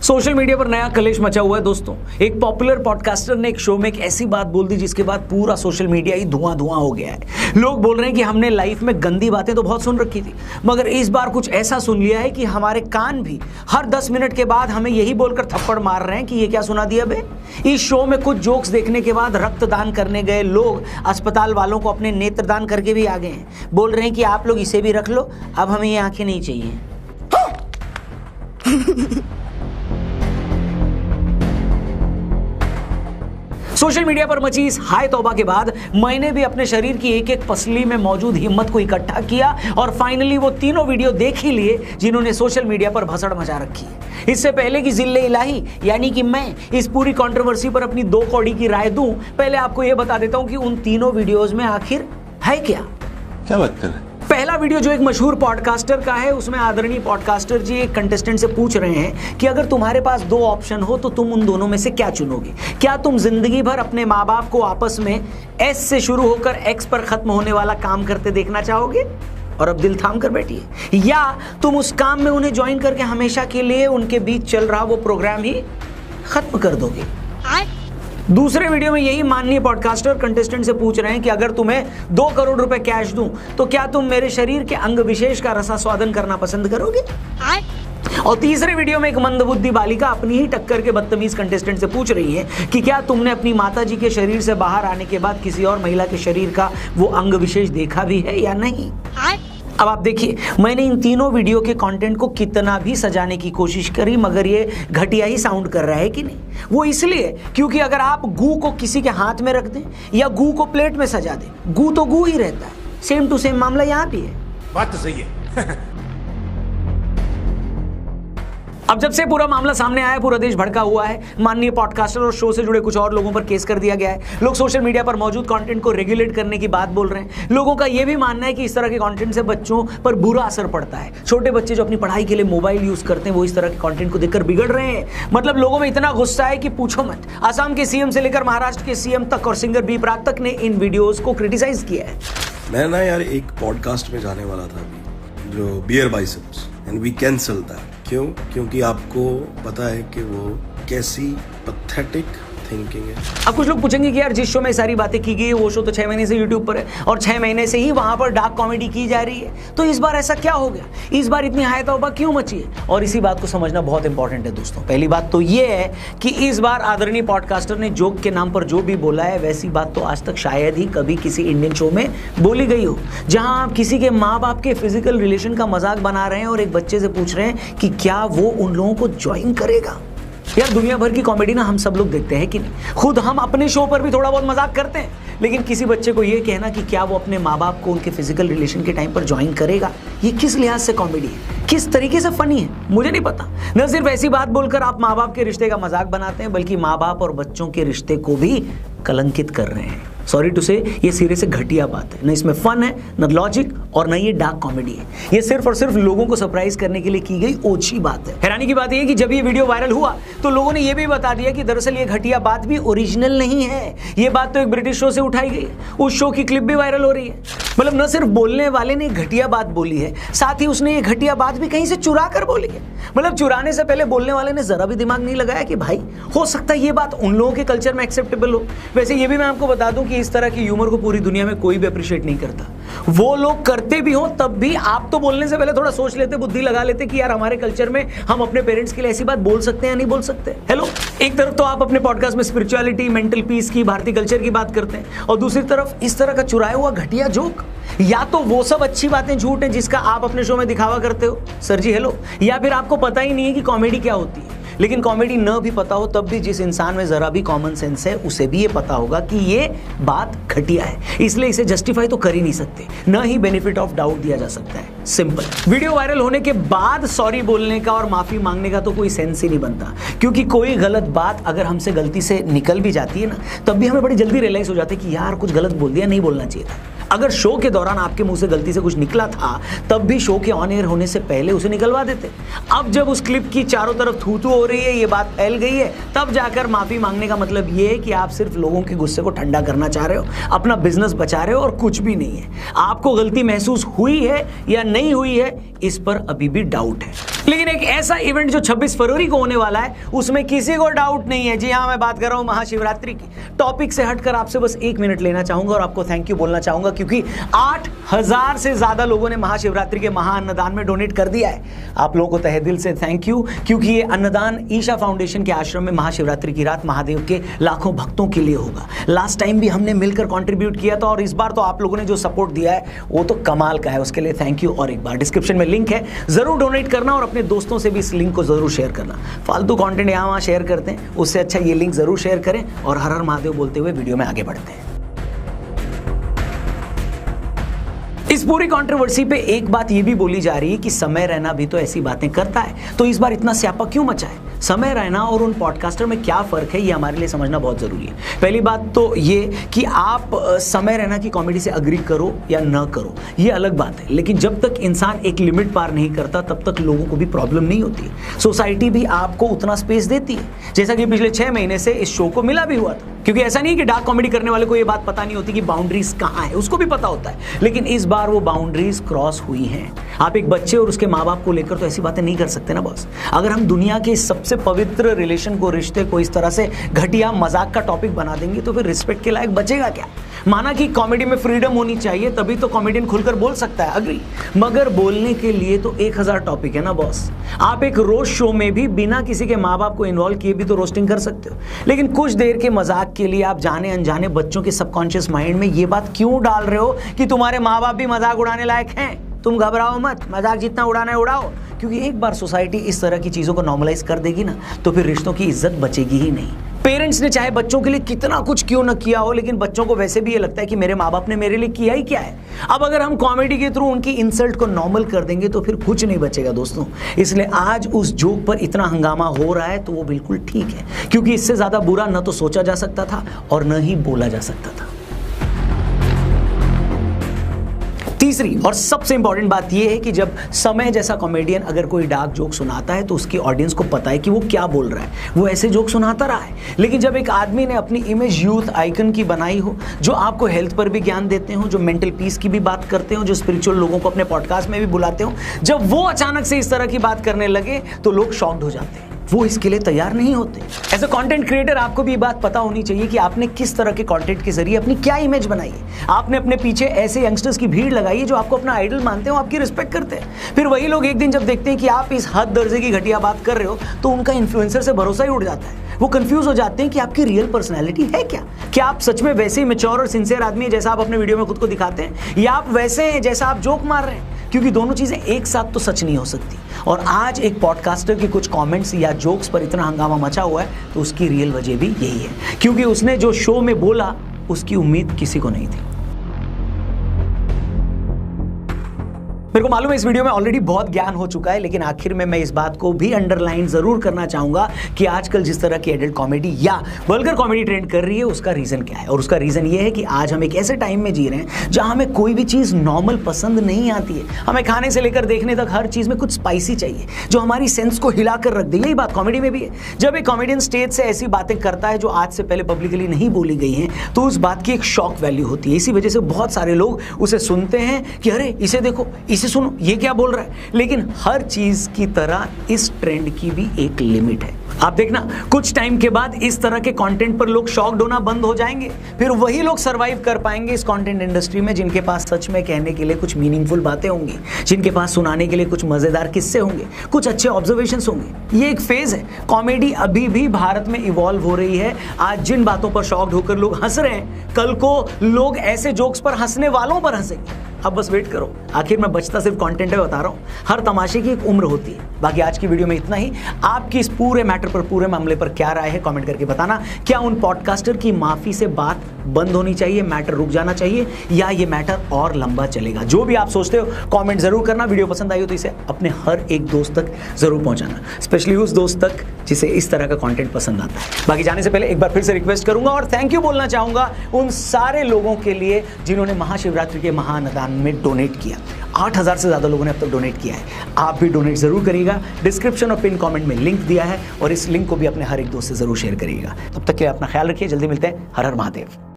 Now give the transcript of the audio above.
Social media पर नया कलेश मचा हुआ है दोस्तों। एक पॉपुलर पॉडकास्टर ने एक शो में एक ऐसी बात बोल दी जिसके बाद पूरा सोशल मीडिया ही धुआं धुआं हो गया है। लोग बोल रहे हैं कि हमने लाइफ में गंदी बातें तो बहुत सुन रखी थी, मगर इस बार कुछ ऐसा सुन लिया है कि हमारे कान भी हर 10 मिनट के बाद हमें यही बोलकर थप्पड़ मार रहे हैं कि ये क्या सुना दिया बे। इस शो में कुछ जोक्स देखने के बाद रक्तदान करने गए लोग अस्पताल वालों को अपने नेत्रदान करके भी आ गए हैं। बोल रहे हैं कि आप लोग इसे भी रख लो, अब हमें ये आंखें नहीं चाहिए। सोशल मीडिया पर मची इस हाय तौबा के बाद मैंने भी अपने शरीर की एक एक पसली में मौजूद हिम्मत को इकट्ठा किया और फाइनली वो तीनों वीडियो देख ही लिए जिन्होंने सोशल मीडिया पर भसड़ मचा रखी है। इससे पहले कि जिल्ले इलाही यानी कि मैं इस पूरी कंट्रोवर्सी पर अपनी 2 कौड़ी की राय दूं, पहले आपको यह बता देता हूं कि उन तीनों वीडियोस में आखिर है क्या बात कर रहे हैं। पहला वीडियो जो एक मशहूर पॉडकास्टर का है, उसमें आदरणीय पॉडकास्टर जी एक कंटेस्टेंट से पूछ रहे हैं कि अगर तुम्हारे पास 2 ऑप्शन हो तो तुम उन दोनों में से क्या चुनोगे। क्या तुम जिंदगी भर अपने माँ बाप को आपस में एस से शुरू होकर एक्स पर खत्म होने वाला काम करते देखना चाहोगे और अब दिल थाम कर बैठिए, या तुम उस काम में उन्हें ज्वाइन करके हमेशा के लिए उनके बीच चल रहा वो प्रोग्राम ही खत्म कर दोगे। दूसरे वीडियो में यही माननीय पॉडकास्टर कंटेस्टेंट से पूछ रहे हैं कि अगर तुम्हें 2 करोड़ रुपए कैश दूं तो क्या तुम मेरे शरीर के अंग विशेष का रसास्वादन करना पसंद करोगे। और तीसरे वीडियो में एक मंदबुद्धि बालिका अपनी ही टक्कर के बदतमीज कंटेस्टेंट से पूछ रही है कि क्या तुमने अपनी माताजी के शरीर से बाहर आने के बाद किसी और महिला के शरीर का वो अंग विशेष देखा भी है या नहीं। अब आप देखिए, मैंने इन तीनों वीडियो के कंटेंट को कितना भी सजाने की कोशिश करी, मगर ये घटिया ही साउंड कर रहा है कि नहीं। वो इसलिए क्योंकि अगर आप गू को किसी के हाथ में रख दें या गू को प्लेट में सजा दें, गू तो गू ही रहता है। सेम टू सेम मामला यहाँ भी है। बात तो सही है। अब जब से पूरा मामला सामने आया, पूरा देश भड़का हुआ है। माननीय पॉडकास्टर और शो से जुड़े कुछ और लोगों पर केस कर दिया गया है। लोग सोशल मीडिया पर मौजूद कंटेंट को रेगुलेट करने की बात बोल रहे हैं। लोगों का यह भी मानना है कि इस तरह के कंटेंट से बच्चों पर बुरा असर पड़ता है। छोटे बच्चे जो अपनी पढ़ाई के लिए मोबाइल यूज करते हैं वो इस तरह के कंटेंट को देखकर बिगड़ रहे हैं। मतलब लोगों में इतना गुस्सा है कि पूछो मत। असम के सीएम से लेकर महाराष्ट्र के सीएम तक और सिंगर बी प्राक तक ने इन वीडियोज को क्रिटिसाइज किया है। मैं ना यार एक पॉडकास्ट में जाने वाला था अभी, जो bear biceps, and we cancel that. क्यों? क्योंकि आपको पता है कि वो कैसी पैथेटिक थिंकिंग है। अब कुछ लोग पूछेंगे कि यार जिस शो में सारी बातें की गई है वो शो तो 6 महीने से यूट्यूब पर है और 6 महीने से ही वहां पर डार्क कॉमेडी की जा रही है, तो इस बार ऐसा क्या हो गया, इस बार इतनी हाय तौबा क्यों मची है। और इसी बात को समझना बहुत इंपॉर्टेंट है दोस्तों। पहली बात तो ये है कि इस बार आदरणीय पॉडकास्टर ने जोक के नाम पर जो भी बोला है वैसी बात तो आज तक शायद ही कभी किसी इंडियन शो में बोली गई हो, जहां आप किसी के माँ बाप के फिजिकल रिलेशन का मजाक बना रहे हैं और एक बच्चे से पूछ रहे हैं कि क्या वो उन लोगों को ज्वाइन करेगा। यार दुनिया भर की कॉमेडी ना हम सब लोग देखते हैं कि नहीं। खुद हम अपने शो पर भी थोड़ा बहुत मजाक करते हैं, लेकिन किसी बच्चे को ये कहना कि क्या वो अपने माँ बाप को उनके फिजिकल रिलेशन के टाइम पर ज्वाइन करेगा, ये किस लिहाज से कॉमेडी है, किस तरीके से फनी है, मुझे नहीं पता। न सिर्फ ऐसी बात बोलकर आप माँ बाप के रिश्ते का मजाक बनाते हैं, बल्कि माँ बाप और बच्चों के रिश्ते को भी कलंकित कर रहे हैं। सॉरी टू से, ये सिरे से घटिया बात है। न इसमें फन है, न लॉजिक, और न ये डार्क कॉमेडी है। ये सिर्फ और सिर्फ लोगों को सरप्राइज करने के लिए की गई ओछी बात है। हैरानी की बात यह है कि जब ये वीडियो वायरल हुआ तो लोगों ने ये भी बता दिया कि दरअसल ये घटिया बात भी ओरिजिनल नहीं है। ये बात तो एक ब्रिटिश शो से उठाई गई है, उस शो की क्लिप भी वायरल हो रही है। मतलब न सिर्फ बोलने वाले ने घटिया बात बोली है, साथ ही उसने ये घटिया बात भी कहीं से चुरा कर बोली है। मतलब चुराने से पहले बोलने वाले ने जरा भी दिमाग नहीं लगाया कि भाई हो सकता है ये बात उन लोगों के कल्चर में एक्सेप्टेबल हो। वैसे ये भी मैं आपको बता दूं कि इस तरह की ह्यूमर को पूरी दुनिया में कोई भी अप्रिशिएट नहीं करता। वो लोग करते भी हो तब भी आप तो बोलने से पहले थोड़ा सोच लेते, बुद्धि लगा लेते कि यार हमारे कल्चर में हम अपने पेरेंट्स के लिए ऐसी बात बोल सकते हैं या नहीं बोल सकते। हेलो, एक तरफ तो आप अपने पॉडकास्ट में स्पिरिचुअलिटी, मेंटल पीस की, भारतीय कल्चर की बात करते हैं, और दूसरी तरफ इस तरह का चुराया हुआ घटिया जोक। या तो वो सब अच्छी बातें झूठ हैं जिसका आप अपने शो में दिखावा करते हो, सर जी हेलो, या फिर आपको पता ही नहीं है कि कॉमेडी क्या होती है। लेकिन कॉमेडी न भी पता हो तब भी जिस इंसान में जरा भी कॉमन सेंस है उसे भी ये पता होगा कि ये बात घटिया है, इसलिए इसे जस्टिफाई तो कर ही नहीं सकते, न ही बेनिफिट ऑफ डाउट दिया जा सकता है। सिंपल। वीडियो वायरल होने के बाद सॉरी बोलने का और माफी मांगने का तो कोई सेंस ही नहीं बनता, क्योंकि कोई गलत बात अगर हमसे गलती से निकल भी जाती है ना, तब भी हमें बड़ी जल्दी रियलाइज हो जाता है कि यार कुछ गलत बोल दिया, नहीं बोलना चाहिए था। अगर शो के दौरान आपके मुंह से गलती से कुछ निकला था तब भी शो के ऑन एयर होने से पहले उसे निकलवा देते। अब जब उस क्लिप की चारों तरफ थू-थू हो रही है, ये बात फैल गई है, तब जाकर माफी मांगने का मतलब ये है कि आप सिर्फ लोगों के गुस्से को ठंडा करना चाह रहे हो, अपना बिजनेस बचा रहे हो और कुछ भी नहीं है। आपको गलती महसूस हुई है या नहीं हुई है, इस पर अभी भी डाउट है। लेकिन एक ऐसा इवेंट जो 26 फरवरी को होने वाला है, उसमें किसी को डाउट नहीं है। जी हाँ, मैं बात कर रहा हूं महाशिवरात्रि की। टॉपिक से हटकर आपसे बस 1 मिनट लेना चाहूंगा और आपको थैंक यू बोलना चाहूंगा, क्योंकि 8000 से ज्यादा लोगों ने महाशिवरात्रि के महाअन्नदान में डोनेट कर दिया है। आप लोगों को तहे दिल से थैंक यू, क्योंकि ये अन्नदान ईशा फाउंडेशन के आश्रम में महाशिवरात्रि की रात महादेव के लाखों भक्तों के लिए होगा। लास्ट टाइम भी हमने मिलकर कंट्रीब्यूट किया था और इस बार तो आप लोगों ने जो सपोर्ट दिया है वो तो कमाल का है। उसके लिए थैंक यू। और एक बार डिस्क्रिप्शन में लिंक है, जरूर डोनेट करना और अपने दोस्तों से भी इस लिंक को जरूर शेयर करना। फालतू कंटेंट यहाँ वहाँ शेयर करते हैं, उससे अच्छा ये लिंक जरूर शेयर करें और हर हर महादेव बोलते हुए वीडियो में आगे बढ़ते हैं। इस पूरी कंट्रोवर्सी पे एक बात ये भी बोली जा रही है कि समय रैना भी तो ऐसी बातें करता है, तो इस बार इतना स्यापा क्यों मचा है? समय रैना और उन पॉडकास्टर में क्या फर्क है, ये हमारे लिए समझना बहुत जरूरी है। पहली बात तो ये कि आप समय रैना की कॉमेडी से अग्री करो या न करो, ये अलग बात है, लेकिन जब तक इंसान एक लिमिट पार नहीं करता तब तक लोगों को भी प्रॉब्लम नहीं होती है। सोसाइटी भी आपको उतना स्पेस देती है, जैसा कि पिछले 6 महीने से इस शो को मिला भी हुआ था। क्योंकि ऐसा नहीं कि डार्क कॉमेडी करने वाले को ये बात पता नहीं होती कि बाउंड्रीज कहाँ है, उसको भी पता होता है, लेकिन इस बार वो बाउंड्रीज क्रॉस हुई हैं। आप एक बच्चे और उसके माँ बाप को लेकर तो ऐसी बातें नहीं कर सकते ना बॉस। अगर हम दुनिया के सबसे पवित्र रिलेशन को, रिश्ते को इस तरह से घटिया मजाक का टॉपिक बना देंगे तो फिर रिस्पेक्ट के लायक बचेगा क्या? माना कि कॉमेडी में फ्रीडम होनी चाहिए, तभी तो कॉमेडियन खुलकर बोल सकता है, अग्री, मगर बोलने के लिए तो 1000 टॉपिक है ना बॉस। आप एक रोस्ट शो में भी बिना किसी के माँ बाप को इन्वॉल्व किए भी तो रोस्टिंग कर सकते हो, लेकिन कुछ देर के मजाक के लिए आप जाने अनजाने बच्चों के सबकॉन्शियस माइंड में ये बात क्यों डाल रहे हो कि तुम्हारे माँ बाप भी मजाक उड़ाने लायक हैं? तुम घबराओ मत, मजाक जितना उड़ाना है उड़ाओ, क्योंकि एक बार सोसाइटी इस तरह की चीजों को नॉर्मलाइज कर देगी ना तो फिर रिश्तों की इज्जत बचेगी ही नहीं। पेरेंट्स ने चाहे बच्चों के लिए कितना कुछ क्यों न किया हो, लेकिन बच्चों को वैसे भी ये लगता है कि मेरे माँ बाप ने मेरे लिए किया ही क्या है। अब अगर हम कॉमेडी के थ्रू उनकी इंसल्ट को नॉर्मल कर देंगे तो फिर कुछ नहीं बचेगा दोस्तों। इसलिए आज उस जोक पर इतना हंगामा हो रहा है तो वो बिल्कुल ठीक है, क्योंकि इससे ज्यादा बुरा न तो सोचा जा सकता था और न ही बोला जा सकता था। तीसरी और सबसे इंपॉर्टेंट बात यह है कि जब समय जैसा कॉमेडियन अगर कोई डार्क जोक सुनाता है तो उसकी ऑडियंस को पता है कि वो क्या बोल रहा है, वो ऐसे जोक सुनाता रहा है। लेकिन जब एक आदमी ने अपनी इमेज यूथ आइकन की बनाई हो, जो आपको हेल्थ पर भी ज्ञान देते हो, जो मेंटल पीस की भी बात करते हो, जो स्पिरिचुअल लोगों को अपने पॉडकास्ट में भी बुलाते हो, जब वो अचानक से इस तरह की बात करने लगे तो लोग शॉक्ड हो जाते हैं, वो इसके लिए तैयार नहीं होते। एज अ कंटेंट क्रिएटर आपको भी ये बात पता होनी चाहिए कि आपने किस तरह के कंटेंट के जरिए अपनी क्या इमेज बनाई है। आपने अपने पीछे ऐसे यंगस्टर्स की भीड़ लगाई है जो आपको अपना आइडल मानते हो, आपकी रिस्पेक्ट करते हैं। फिर वही लोग एक दिन जब देखते हैं कि आप इस हद दर्जे की घटिया बात कर रहे हो तो उनका इन्फ्लुएंसर से भरोसा ही उड़ जाता है। वो कंफ्यूज हो जाते हैं कि आपकी रियल पर्सनैलिटी है क्या आप सच में वैसे ही मैच्योर और सिंसियर आदमी है जैसा आप अपने वीडियो में खुद को दिखाते हैं, या आप वैसे हैं जैसा आप जोक मार रहे हैं? क्योंकि दोनों चीजें एक साथ तो सच नहीं हो सकती। और आज एक पॉडकास्टर के कुछ कमेंट्स या जोक्स पर इतना हंगामा मचा हुआ है तो उसकी रियल वजह भी यही है, क्योंकि उसने जो शो में बोला उसकी उम्मीद किसी को नहीं थी। मेरे को मालूम है इस वीडियो में ऑलरेडी बहुत ज्ञान हो चुका है, लेकिन आखिर में मैं इस बात को भी अंडरलाइन जरूर करना चाहूंगा कि आजकल जिस तरह की एडल्ट कॉमेडी या वल्गर कॉमेडी ट्रेंड कर रही है उसका रीजन क्या है। और उसका रीजन ये है कि आज हम एक ऐसे टाइम में जी रहे हैं जहां हमें कोई भी चीज नॉर्मल पसंद नहीं आती है। हमें खाने से लेकर देखने तक हर चीज में कुछ स्पाइसी चाहिए जो हमारी सेंस को हिला कर रख दे। यही बात कॉमेडी में भी है। जब एक कॉमेडियन स्टेज से ऐसी बातें करता है जो आज से पहले पब्लिकली नहीं बोली गई हैं तो उस बात की एक शॉक वैल्यू होती है। इसी वजह से बहुत सारे लोग उसे सुनते हैं कि अरे इसे देखो, इसे सुनो, ये क्या बोल रहा है। लेकिन हर चीज की तरह इस ट्रेंड की भी एक लिमिट है। आप देखना कुछ टाइम के बाद इस तरह के कंटेंट पर लोग शॉक्ड होना बंद हो जाएंगे। फिर वही लोग सरवाइव कर पाएंगे इस कंटेंट इंडस्ट्री में जिनके पास सच में कहने के लिए कुछ मीनिंगफुल बातें होंगी, जिनके पास सुनाने के लिए कुछ मजेदार किस्से होंगे, कुछ अच्छे ऑब्जर्वेशंस होंगे। ये एक फेज है। कॉमेडी अभी भी भारत में इवॉल्व हो रही है। आज जिन बातों पर शॉक्ड होकर लोग हंस रहे हैं, कल को लोग ऐसे जोक्स पर हंसने वालों पर हंसेंगे। अब बस वेट करो। आखिर मैं बचता सिर्फ कंटेंट है, बता रहा हूँ। हर तमाशे की एक उम्र होती है। बाकी आज की वीडियो में इतना ही। आपकी इस पूरे मैटर पर, पूरे मामले पर क्या राय है, कमेंट करके बताना। क्या उन पॉडकास्टर की माफी से बात बंद होनी चाहिए, मैटर रुक जाना चाहिए, या ये मैटर और लंबा चलेगा? जो भी आप सोचते हो कमेंट जरूर करना। वीडियो पसंद आई हो तो इसे अपने हर एक दोस्त तक जरूर पहुंचाना, स्पेशली उस दोस्त तक जिसे इस तरह का कंटेंट पसंद आता है। बाकी जाने से पहले एक बार फिर से रिक्वेस्ट करूंगा और थैंक यू बोलना चाहूंगा उन सारे लोगों के लिए जिन्होंने महाशिवरात्रि के महाअन्नदान में डोनेट किया। 8000 से ज्यादा लोगों ने अब तक डोनेट किया है। आप भी डोनेट जरूर करिएगा। डिस्क्रिप्शन और पिन कमेंट में लिंक दिया है और इस लिंक को भी अपने हर एक दोस्त से जरूर शेयर करिएगा। तब तक के लिए अपना ख्याल रखिए। जल्दी मिलते हैं। हर हर महादेव।